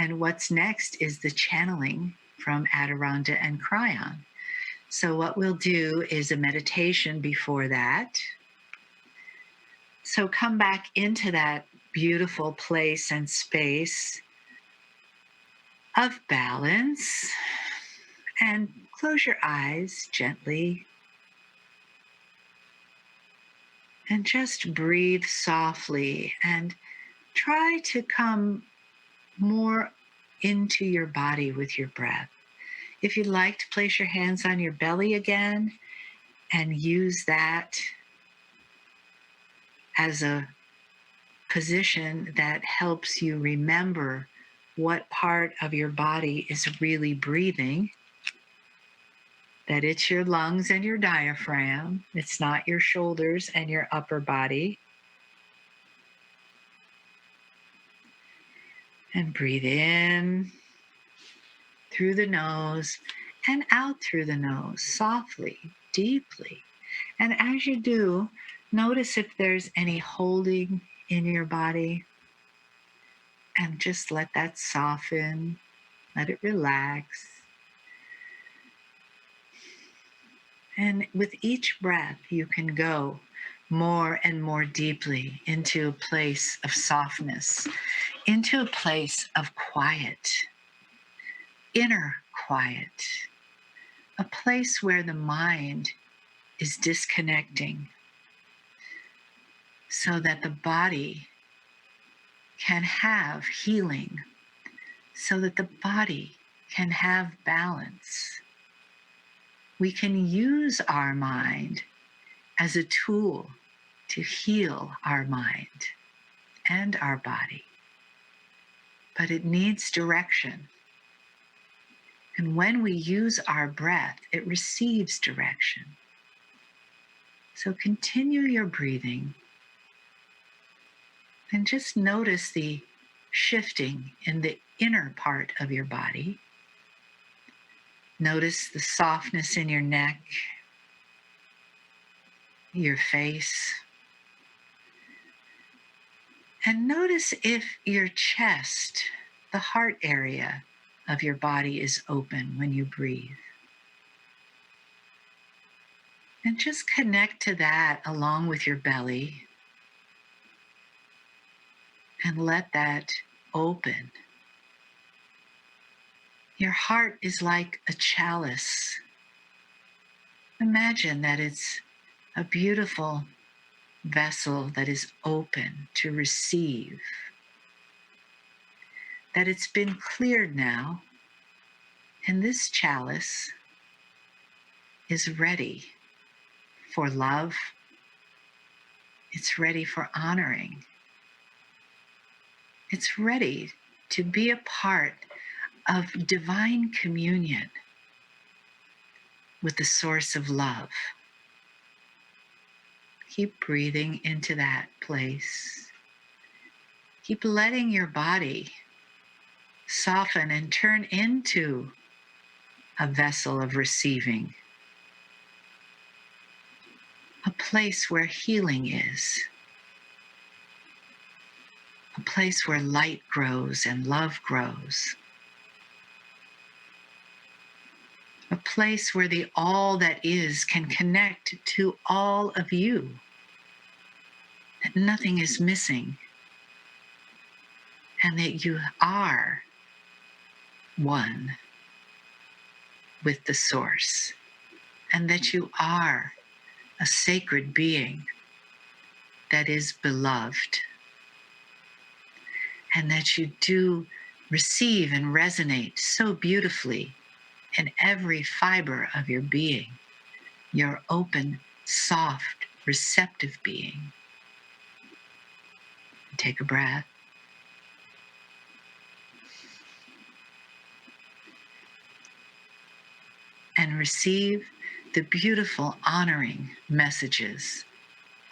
And what's next is the channeling from Adironda and Kryon. So what we'll do is a meditation before that. So come back into that beautiful place and space of balance and close your eyes gently and just breathe softly and try to come more into your body with your breath. If you'd like to place your hands on your belly again and use that as a position that helps you remember what part of your body is really breathing, that it's your lungs and your diaphragm, it's not your shoulders and your upper body. And breathe in through the nose and out through the nose, softly, deeply. And as you do, notice if there's any holding in your body, and just let that soften, let it relax. And with each breath, you can go more and more deeply into a place of softness, into a place of quiet, inner quiet, a place where the mind is disconnecting so that the body can have healing, so that the body can have balance. We can use our mind as a tool to heal our mind and our body, but it needs direction. And when we use our breath, it receives direction. So continue your breathing and just notice the shifting in the inner part of your body. Notice the softness in your neck, your face. And notice if your chest, the heart area of your body, is open when you breathe. And just connect to that along with your belly and let that open. Your heart is like a chalice. Imagine that it's a beautiful vessel that is open to receive, that it's been cleared now, and this chalice is ready for love. It's ready for honoring. It's ready to be a part of divine communion with the source of love. Keep breathing into that place. Keep letting your body soften and turn into a vessel of receiving, a place where healing is, a place where light grows and love grows, a place where the all that is can connect to all of you, that nothing is missing, and that you are one with the source, and that you are a sacred being that is beloved, and that you do receive and resonate so beautifully in every fiber of your being, your open, soft, receptive being. Take a breath. And receive the beautiful honoring messages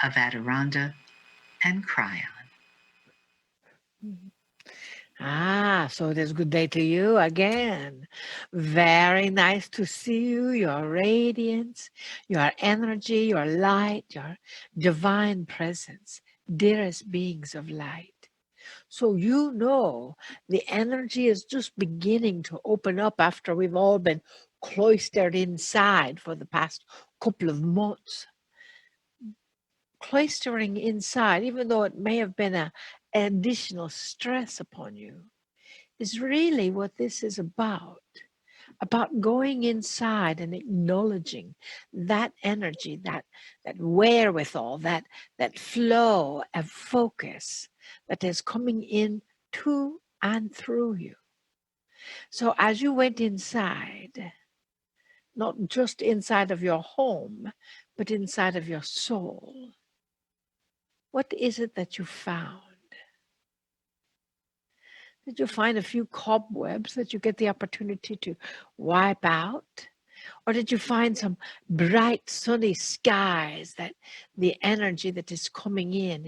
of Adironda and Kryon. So it is good day to you again. Very nice to see you, your radiance, your energy, your light, your divine presence, dearest beings of light. So you know the energy is just beginning to open up after we've all been cloistered inside for the past couple of months. Cloistering inside, even though it may have been an additional stress upon you, is really what this is about going inside and acknowledging that energy, that wherewithal, that flow of focus that is coming in to and through you. So as you went inside, not just inside of your home, but inside of your soul, what is it that you found? Did you find a few cobwebs that you get the opportunity to wipe out? Or did you find some bright sunny skies that the energy that is coming in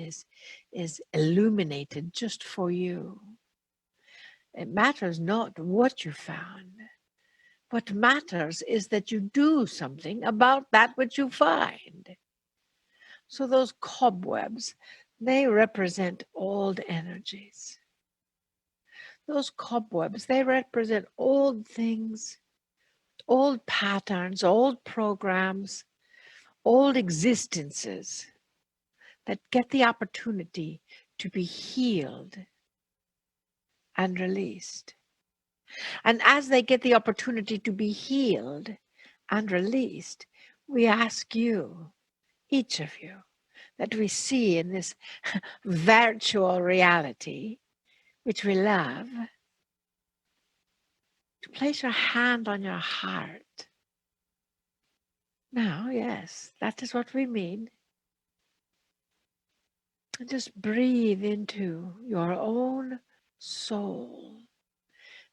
is illuminated just for you? It matters not what you found. What matters is that you do something about that which you find. So those cobwebs, they represent old energies. Those cobwebs, they represent old things, old patterns, old programs, old existences that get the opportunity to be healed and released. And as they get the opportunity to be healed and released, we ask you, each of you, that we see in this virtual reality, which we love, to place your hand on your heart. Now, yes, that is what we mean. And just breathe into your own soul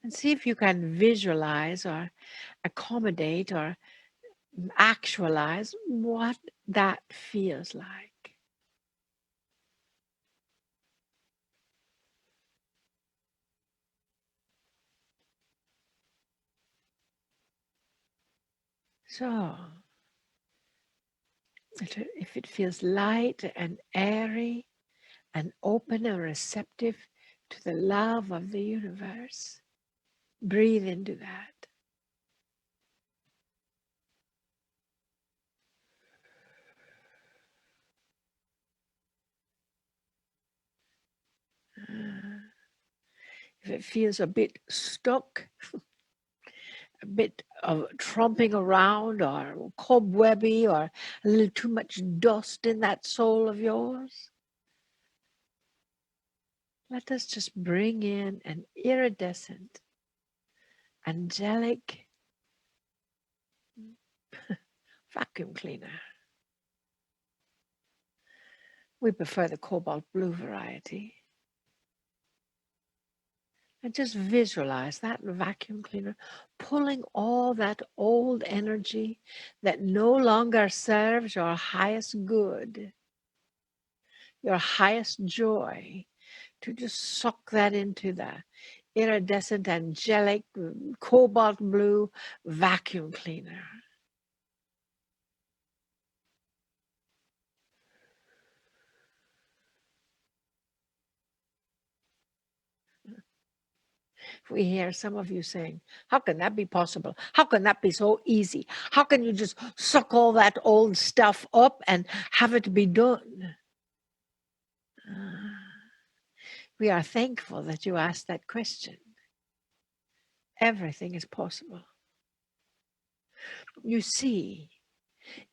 and see if you can visualize or accommodate or actualize what that feels like. So, if it feels light and airy and open and receptive to the love of the universe, breathe into that. If it feels a bit stuck, a bit of tromping around or cobwebby or a little too much dust in that soul of yours, let us just bring in an iridescent, angelic vacuum cleaner. We prefer the cobalt blue variety. And just visualize that vacuum cleaner pulling all that old energy that no longer serves your highest good, your highest joy, to just suck that into the iridescent, angelic, cobalt blue vacuum cleaner. We hear some of you saying, how can that be possible? How can that be so easy? How can you just suck all that old stuff up and have it be done? We are thankful that you asked that question. Everything is possible. You see,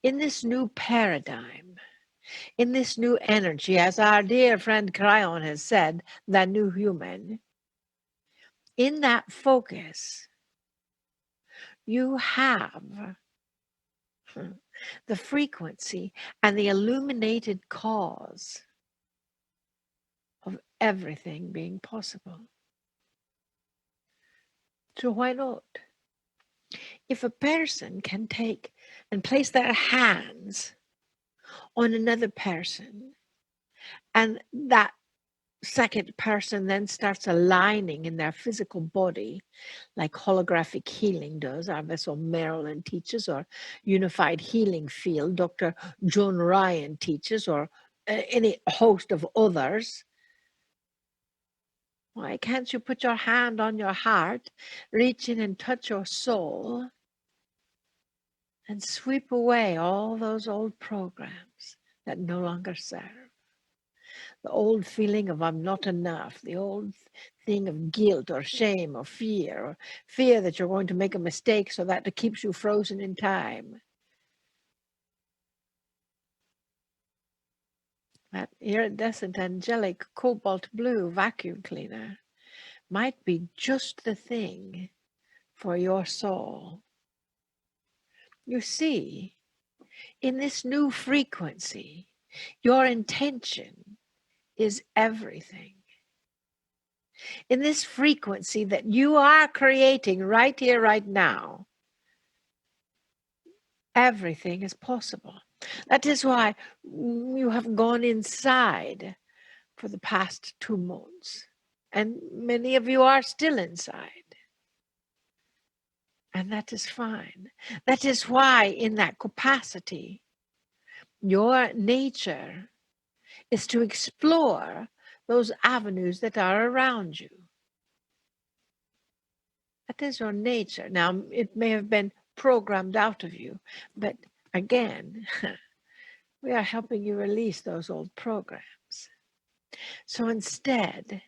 in this new paradigm, in this new energy, as our dear friend Kryon has said, the new human, in that focus, you have the frequency and the illuminated cause of everything being possible. So why not? If a person can take and place their hands on another person, and that second person then starts aligning in their physical body, like holographic healing does, our vessel Marilyn teaches, or unified healing field, Dr. Joan Ryan teaches, or any host of others. Why can't you put your hand on your heart, reach in and touch your soul, and sweep away all those old programs that no longer serve? The old feeling of I'm not enough, the old thing of guilt or shame or fear that you're going to make a mistake, so that it keeps you frozen in time. That iridescent angelic cobalt blue vacuum cleaner might be just the thing for your soul. You see, in this new frequency, your intention is everything. In this frequency that you are creating right here, right now, everything is possible. That is why you have gone inside for the past 2 months. And many of you are still inside. And that is fine. That is why in that capacity, your nature is to explore those avenues that are around you. That is your nature. Now, it may have been programmed out of you, but again, we are helping you release those old programs. So instead,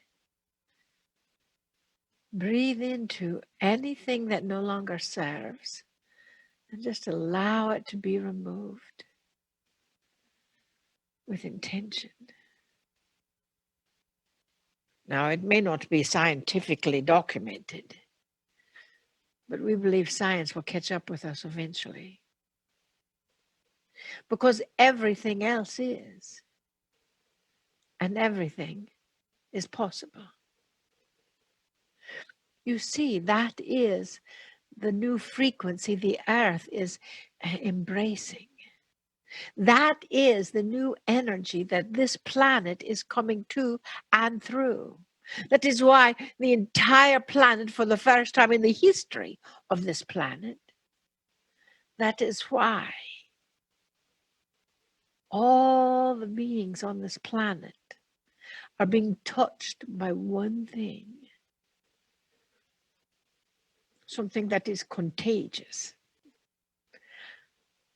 breathe into anything that no longer serves and just allow it to be removed with intention. Now, it may not be scientifically documented, but we believe science will catch up with us eventually. Because everything else is. And everything is possible. You see, that is the new frequency the earth is embracing. That is the new energy that this planet is coming to and through. That is why the entire planet, for the first time in the history of this planet, that is why all the beings on this planet are being touched by one thing, something that is contagious.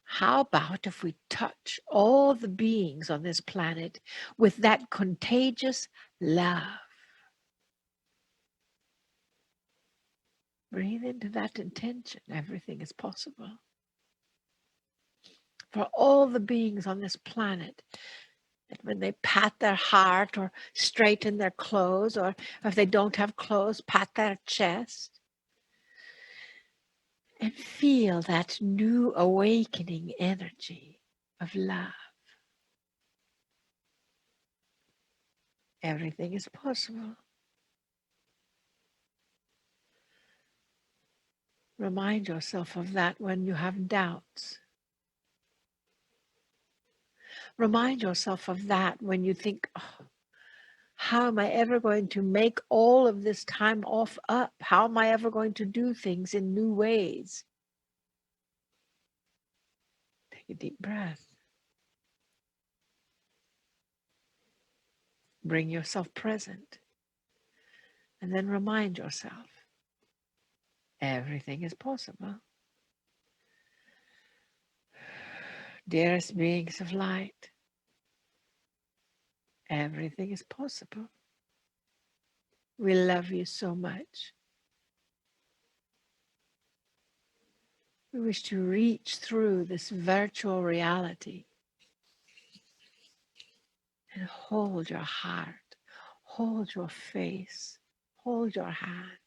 How about if we touch all the beings on this planet with that contagious love? Breathe into that intention. Everything is possible. For all the beings on this planet, that when they pat their heart or straighten their clothes, or if they don't have clothes, pat their chest, and feel that new awakening energy of love. Everything is possible. Remind yourself of that when you have doubts. Remind yourself of that when you think, oh, how am I ever going to make all of this time off up? How am I ever going to do things in new ways? Take a deep breath. Bring yourself present. And then remind yourself, everything is possible. Dearest beings of light, everything is possible. We love you so much. We wish to reach through this virtual reality and hold your heart, hold your face, hold your hands.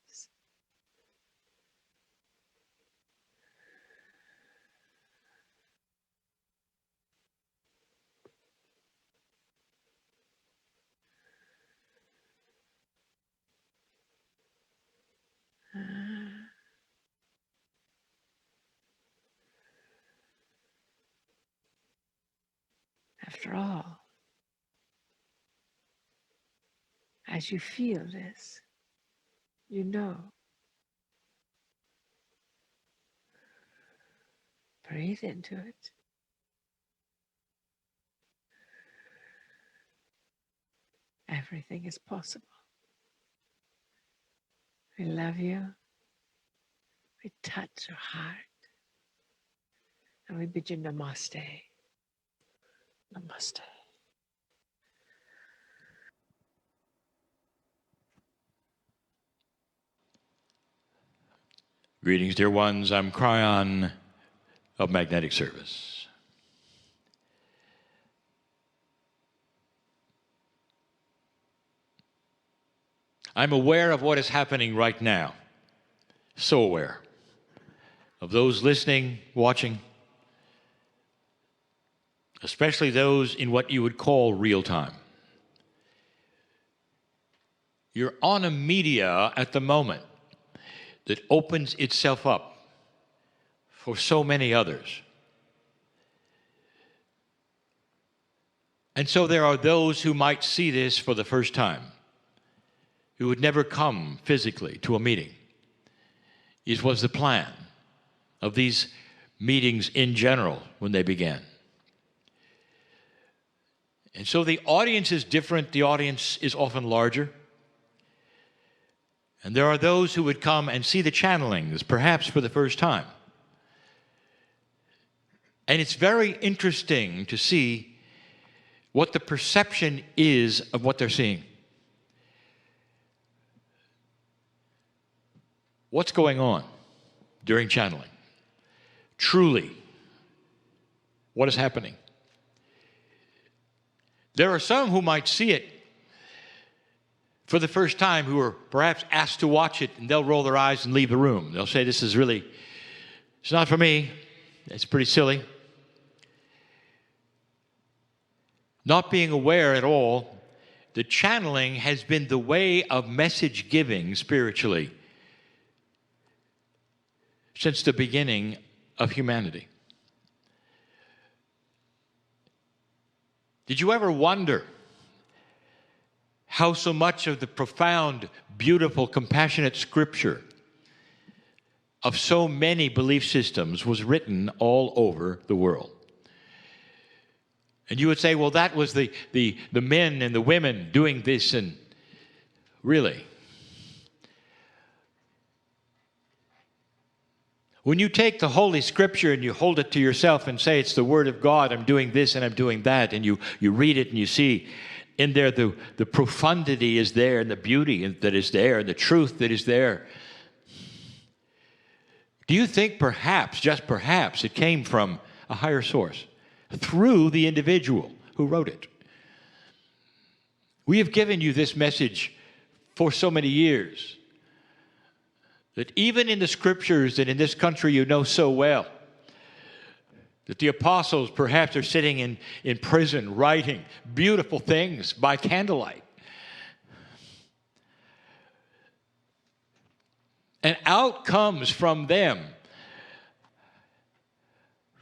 After all, as you feel this, you know. Breathe into it. Everything is possible. We love you. We touch your heart. And we bid you namaste. Namaste. Greetings, dear ones. I'm Kryon of Magnetic Service. I'm aware of what is happening right now. So aware of those listening, watching, especially those in what you would call real time. You're on a media at the moment that opens itself up for so many others. And so there are those who might see this for the first time, who would never come physically to a meeting. It was the plan of these meetings in general when they began. And so the audience is different. The audience is often larger. And there are those who would come and see the channelings, perhaps for the first time. And it's very interesting to see what the perception is of what they're seeing. What's going on during channeling? Truly, what is happening? There are some who might see it for the first time who are perhaps asked to watch it, and they'll roll their eyes and leave the room. They'll say, this is really, it's not for me. It's pretty silly. Not being aware at all that channeling has been the way of message giving spiritually since the beginning of humanity. Did you ever wonder how so much of the profound, beautiful, compassionate scripture of so many belief systems was written all over the world? And you would say, well, that was the men and the women doing this, and really? When you take the Holy Scripture and you hold it to yourself and say, it's the Word of God, I'm doing this and I'm doing that, and you read it and you see in there the profundity is there, and the beauty that is there, and the truth that is there. Do you think perhaps, just perhaps, it came from a higher source through the individual who wrote it? We have given you this message for so many years that even in the scriptures that in this country you know so well, that the apostles perhaps are sitting in prison writing beautiful things by candlelight. And out comes from them,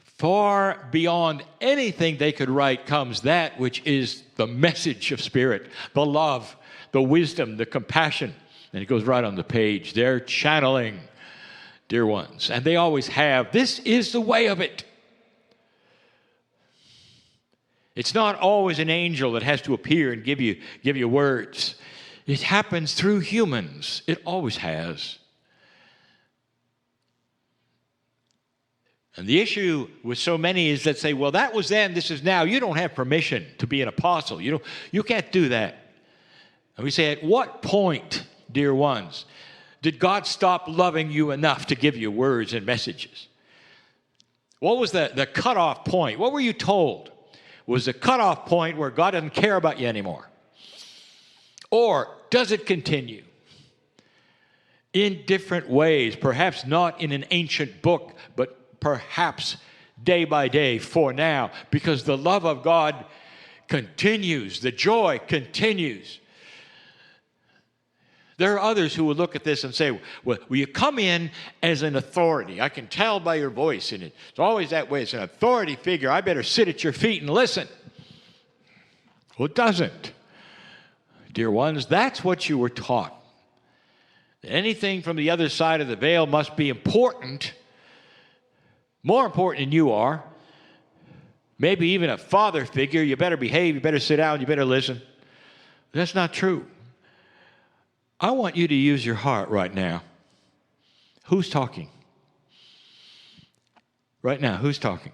far beyond anything they could write, comes that which is the message of Spirit, the love, the wisdom, the compassion. And it goes right on the page. They're channeling, dear ones. And they always have. This is the way of it. It's not always an angel that has to appear and give you words. It happens through humans. It always has. And the issue with so many is that say, well, that was then, this is now. You don't have permission to be an apostle. You can't do that. And we say, at what point, dear ones, did God stop loving you enough to give you words and messages? What was the cutoff point? What were you told was the cutoff point where God doesn't care about you anymore? Or does it continue in different ways, perhaps not in an ancient book, but perhaps day by day for now, because the love of God continues, the joy continues. There are others who will look at this and say, well, you come in as an authority. I can tell by your voice, and it's always that way. It's an authority figure. I better sit at your feet and listen. Well, it doesn't. Dear ones, that's what you were taught. Anything from the other side of the veil must be important, more important than you are. Maybe even a father figure. You better behave, you better sit down, you better listen. That's not true. I want you to use your heart right now. Who's talking? Right now, who's talking?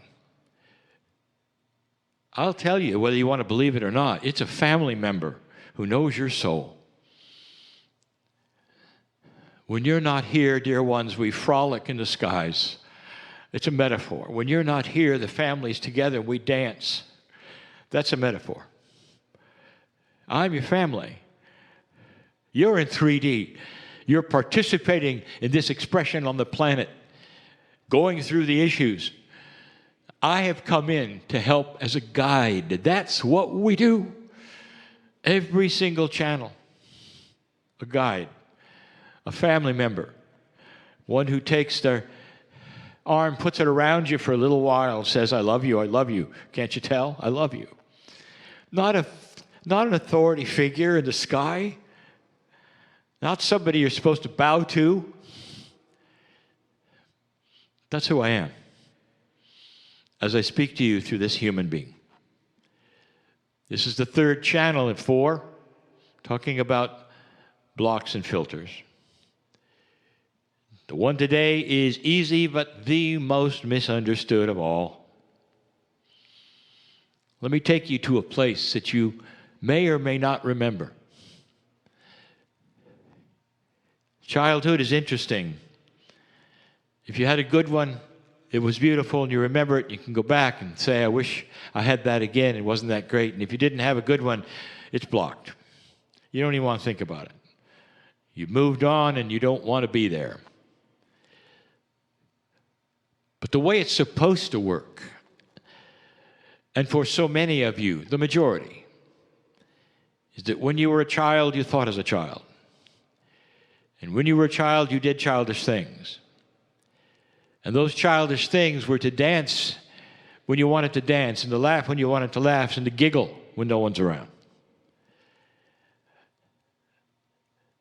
I'll tell you, whether you want to believe it or not, it's a family member who knows your soul. When you're not here, dear ones, we frolic in the skies. It's a metaphor. When you're not here, the family's together, we dance. That's a metaphor. I'm your family. You're in 3D. You're participating in this expression on the planet, going through the issues. I have come in to help as a guide. That's what we do. Every single channel. A guide. A family member. One who takes their arm, puts it around you for a little while, says, I love you, I love you. Can't you tell? I love you. Not an authority figure in the sky. Not somebody you're supposed to bow to. That's who I am as I speak to you through this human being. This is the third channel in 4, talking about blocks and filters. The one today is easy, but the most misunderstood of all. Let me take you to a place that you may or may not remember. Childhood is interesting. If you had a good one, it was beautiful, and you remember it, you can go back and say, I wish I had that again. It wasn't that great. And if you didn't have a good one, it's blocked. You don't even want to think about it. You've moved on, and you don't want to be there. But the way it's supposed to work, and for so many of you, the majority, is that when you were a child, you thought as a child. And when you were a child, you did childish things. And those childish things were to dance when you wanted to dance, and to laugh when you wanted to laugh, and to giggle when no one's around.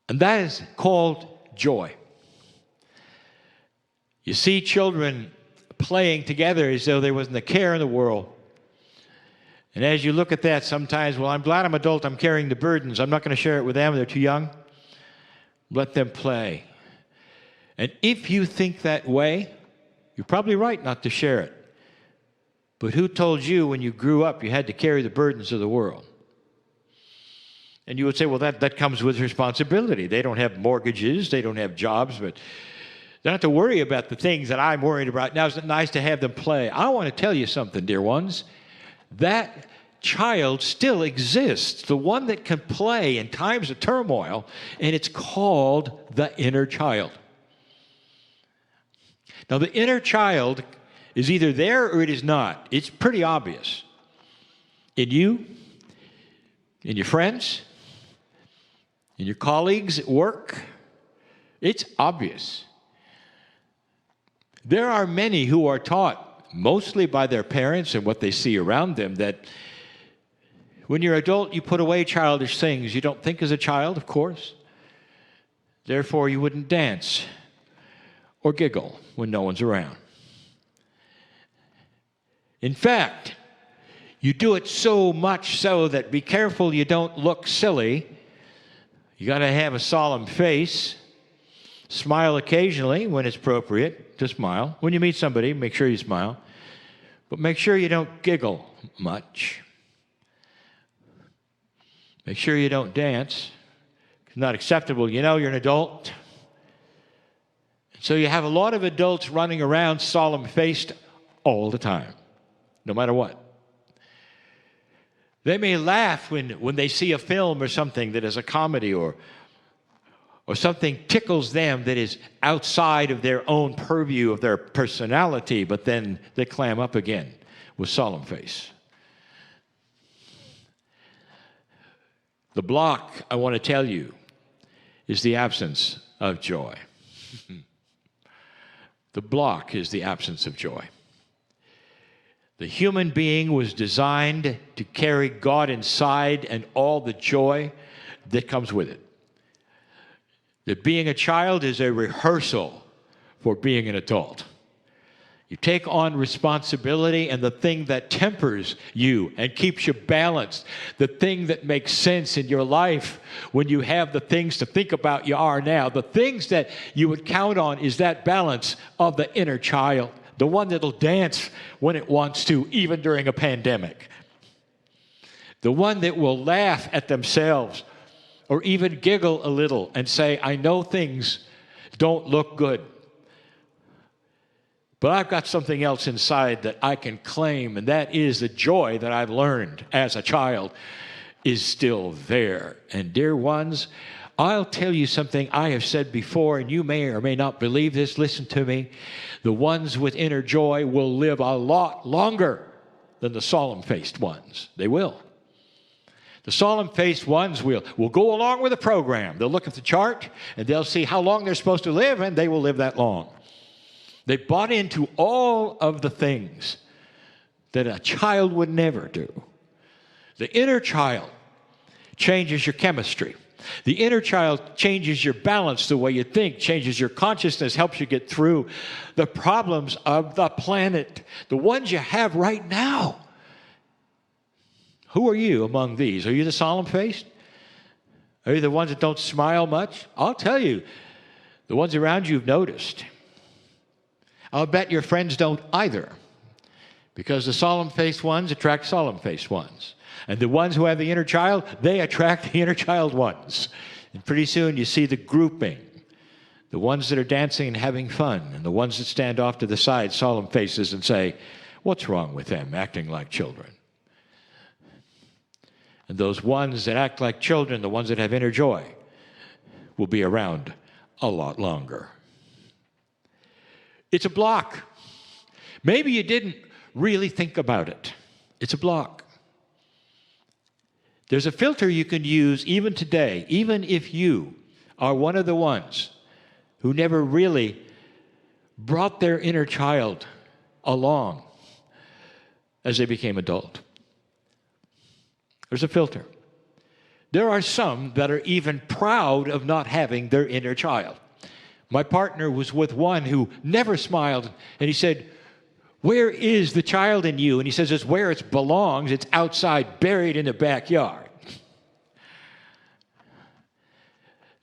And that is called joy. You see children playing together as though there wasn't a care in the world. And as you look at that, sometimes, well, I'm glad I'm adult, I'm carrying the burdens. I'm not going to share it with them, they're too young. Let them play. And if you think that way, you're probably right not to share it. But who told you when you grew up you had to carry the burdens of the world? And you would say, well, that comes with responsibility. They don't have mortgages, they don't have jobs, but they don't have to worry about the things that I'm worried about. Now, it's nice to have them play. I want to tell you something, dear ones. That child still exists, the one that can play in times of turmoil, and it's called the inner child. Now, the inner child is either there or it is not. It's pretty obvious. In you, in your friends, in your colleagues at work, it's obvious. There are many who are taught, mostly by their parents and what they see around them, that when you're adult, you put away childish things. You don't think as a child, of course. Therefore, you wouldn't dance or giggle when no one's around. In fact, you do it so much so that be careful you don't look silly. You got to have a solemn face. Smile occasionally when it's appropriate to smile. When you meet somebody, make sure you smile. But make sure you don't giggle much. Make sure you don't dance. It's not acceptable. You know you're an adult. So you have a lot of adults running around solemn-faced all the time, no matter what. They may laugh when they see a film or something that is a comedy or something tickles them that is outside of their own purview of their personality, but then they clam up again with solemn face. The block, I want to tell you, is the absence of joy. The block is the absence of joy. The human being was designed to carry God inside and all the joy that comes with it. That being a child is a rehearsal for being an adult. You take on responsibility, and the thing that tempers you and keeps you balanced, the thing that makes sense in your life when you have the things to think about you are now, the things that you would count on is that balance of the inner child, the one that'll dance when it wants to, even during a pandemic. The one that will laugh at themselves or even giggle a little and say, I know things don't look good, but I've got something else inside that I can claim, and that is the joy that I've learned as a child is still there. And dear ones, I'll tell you something I have said before, and you may or may not believe this. Listen to me. The ones with inner joy will live a lot longer than the solemn-faced ones. They will. The solemn-faced ones will go along with the program. They'll look at the chart, and they'll see how long they're supposed to live, and they will live that long. They bought into all of the things that a child would never do. The inner child changes your chemistry. The inner child changes your balance, the way you think, changes your consciousness, helps you get through the problems of the planet, the ones you have right now. Who are you among these? Are you the solemn-faced? Are you the ones that don't smile much? I'll tell you, the ones around you have noticed. I'll bet your friends don't either, because the solemn-faced ones attract solemn-faced ones. And the ones who have the inner child, they attract the inner child ones. And pretty soon you see the grouping. The ones that are dancing and having fun, and the ones that stand off to the side, solemn faces, and say, what's wrong with them acting like children? And those ones that act like children, the ones that have inner joy, will be around a lot longer. It's a block. Maybe you didn't really think about it. It's a block. There's a filter you can use even today, even if you are one of the ones who never really brought their inner child along as they became adult. There's a filter. There are some that are even proud of not having their inner child. My partner was with one who never smiled, and he said, where is the child in you? And he says, it's where it belongs. It's outside, buried in the backyard.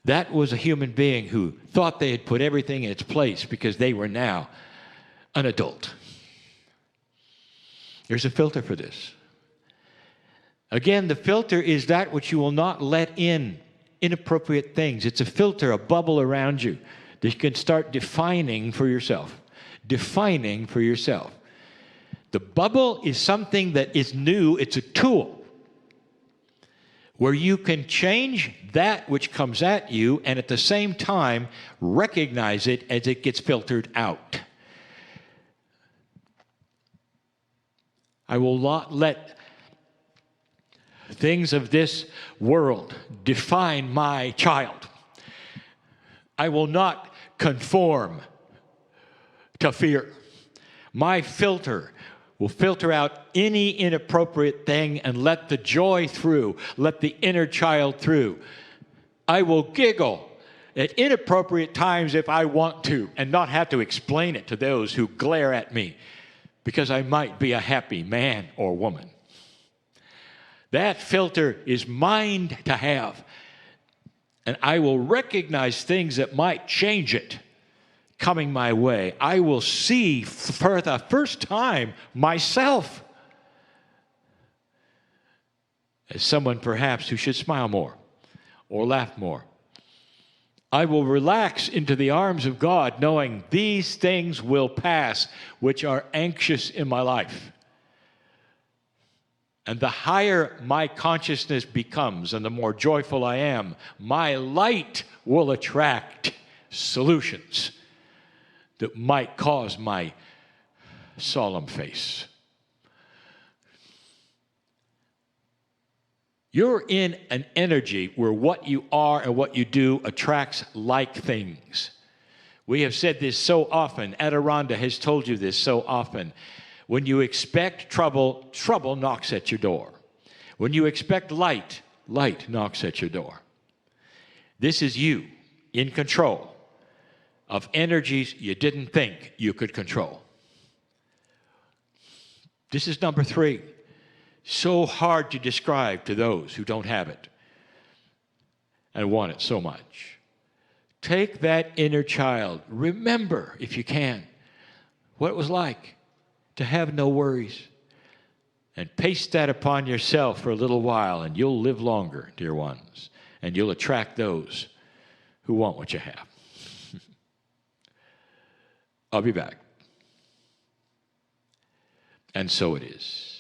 That was a human being who thought they had put everything in its place because they were now an adult. There's a filter for this. Again, the filter is that which you will not let in inappropriate things. It's a filter, a bubble around you that you can start defining for yourself. Defining for yourself. The bubble is something that is new. It's a tool where you can change that which comes at you and at the same time recognize it as it gets filtered out. I will not let things of this world define my child. I will not conform to fear. My filter will filter out any inappropriate thing and let the joy through, let the inner child through. I will giggle at inappropriate times if I want to and not have to explain it to those who glare at me because I might be a happy man or woman. That filter is mine to have, and I will recognize things that might change it coming my way. I will see for the first time myself as someone perhaps who should smile more or laugh more. I will relax into the arms of God knowing these things will pass which are anxious in my life. And the higher my consciousness becomes and the more joyful I am, my light will attract solutions that might cause my solemn face. You're in an energy where what you are and what you do attracts like things. We have said this so often. Adironda has told you this so often. When you expect trouble, trouble knocks at your door. When you expect light, light knocks at your door. This is you in control of energies you didn't think you could control. This is number 3. So hard to describe to those who don't have it and want it so much. Take that inner child. Remember, if you can, what it was like to have no worries. And paste that upon yourself for a little while, and you'll live longer, dear ones. And you'll attract those who want what you have. I'll be back. And so it is.